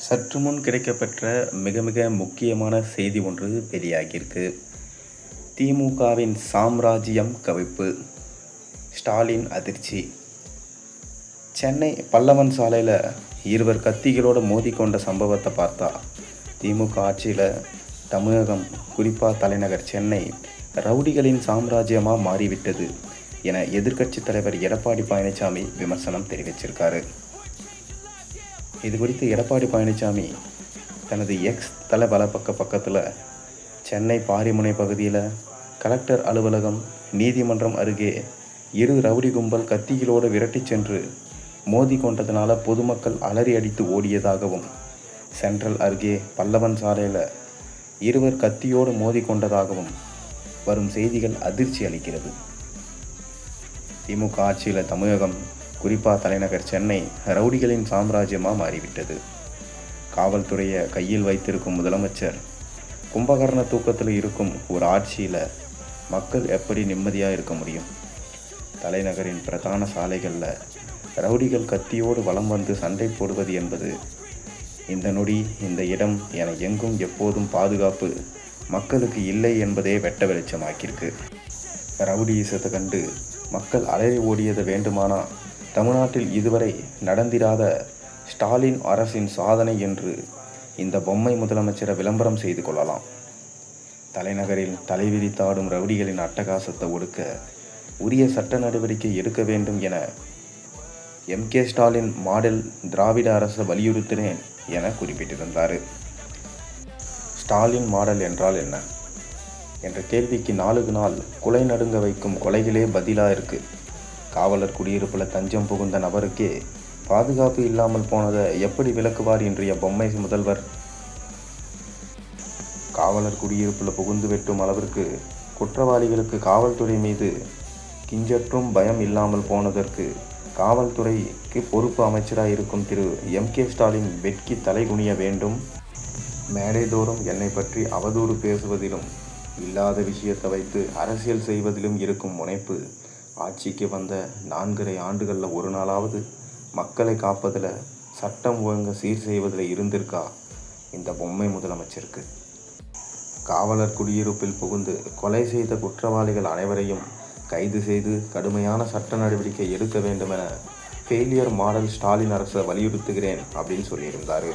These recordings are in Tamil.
சற்று முன் கிடைக்கப்பெற்ற மிக மிக முக்கியமான செய்தி ஒன்று வெளியாகியிருக்கு. திமுகவின் சாம்ராஜ்யம் கவிப்பு, ஸ்டாலின் அதிர்ச்சி. சென்னை பல்லவன் சாலையில் இருவர் கத்திகளோடு மோதி கொண்ட சம்பவத்தை பார்த்தா திமுக ஆட்சியில் தமிழகம், குறிப்பாக தலைநகர் சென்னை ரவுடிகளின் சாம்ராஜ்யமாக மாறிவிட்டது என எதிர்க்கட்சி தலைவர் எடப்பாடி பழனிசாமி விமர்சனம் தெரிவிச்சிருக்காரு. இது குறித்து எடப்பாடி பழனிசாமி தனது எக்ஸ் தள பக்கத்தில் சென்னை பாரிமுனை பகுதியில் கலெக்டர் அலுவலகம், நீதிமன்றம் அருகே இரு ரவுடி கும்பல் கத்திகளோடு விரட்டி சென்று மோதி கொண்டதனால பொதுமக்கள் அலறி அடித்து ஓடியதாகவும், சென்ட்ரல் அருகே பல்லவன் சாலையில் இருவர் கத்தியோடு மோதி கொண்டதாகவும் வரும் செய்திகள் அதிர்ச்சி அளிக்கிறது. திமுக ஆட்சியில் தமிழகம், குறிப்பாக தலைநகர் சென்னை ரவுடிகளின் சாம்ராஜ்யமாக மாறிவிட்டது. காவல்துறையை கையில் வைத்திருக்கும் முதலமைச்சர் கும்பகர்ண தூக்கத்தில் இருக்கும் ஒரு ஆட்சியில் மக்கள் எப்படி நிம்மதியாக இருக்க முடியும்? தலைநகரின் பிரதான சாலைகளில் ரவுடிகள் கத்தியோடு வலம் வந்து சண்டை போடுவது என்பது இந்த நொடி, இந்த இடம் என எங்கும் எப்போதும் பாதுகாப்பு மக்களுக்கு இல்லை என்பதே வெட்ட வெளிச்சமாக்கியிருக்கு. ரவுடியிசத்தை கண்டு மக்கள் அலறி ஓடியது வேண்டுமானா தமிழ்நாட்டில் இதுவரை நடந்திராத ஸ்டாலின் அரசின் சாதனை என்று இந்த பொம்மை முதலமைச்சரை விளம்பரம் செய்து கொள்ளலாம். தலைநகரில் தலைவிரித்தாடும் ரவுடிகளின் அட்டகாசத்தை ஒடுக்க உரிய சட்ட நடவடிக்கை எடுக்க வேண்டும் என எம்.கே. ஸ்டாலின் மாடல் திராவிட அரசை வலியுறுத்தினேன் என குறிப்பிட்டிருந்தார். ஸ்டாலின் மாடல் என்றால் என்ன என்ற கேள்விக்கு நாளுக்கு நாள் கொலை நடுங்க வைக்கும் கொலைகளே பதிலாக இருக்குது. காவலர் குடியிருப்பில் தஞ்சம் புகுந்த நபருக்கே பாதுகாப்பு இல்லாமல் போனதை எப்படி விளக்குவார் இன்றைய பொம்மை முதல்வர்? காவலர் குடியிருப்பில் புகுந்து வெட்டும் அளவிற்கு குற்றவாளிகளுக்கு காவல்துறை மீது கிஞ்சற்றும் பயம் இல்லாமல் போனதற்கு காவல்துறைக்கு பொறுப்பு அமைச்சராக இருக்கும் திரு எம்.கே. ஸ்டாலின் வெட்கி தலைகுனிய வேண்டும். மேடைதோறும் என்னை பற்றி அவதூறு பேசுவதிலும், இல்லாத விஷயத்தை வைத்து அரசியல் செய்வதிலும் இருக்கும் முனைப்பு ஆட்சிக்கு வந்த 4.5 ஆண்டுகளில் ஒரு நாளாவது மக்களை காப்பதில், சட்டம் ஒழுங்கை சீர் செய்வதில் இருந்திருக்கா இந்த பொம்மை முதலமைச்சருக்கு? காவலர் குடியிருப்பில் புகுந்து கொலை செய்த குற்றவாளிகள் அனைவரையும் கைது செய்து கடுமையான சட்ட நடவடிக்கை எடுக்க வேண்டும் என ஃபெயிலியர் மாடல் ஸ்டாலின் அரசை வலியுறுத்துகிறேன் அப்படின்னு சொல்லியிருந்தார்.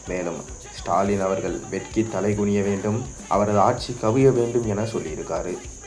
மேலும் ஸ்டாலின் அவர்கள் வெட்கி தலைகுனிய வேண்டும், அவரது ஆட்சி கவிய வேண்டும் என சொல்லியிருக்காரு.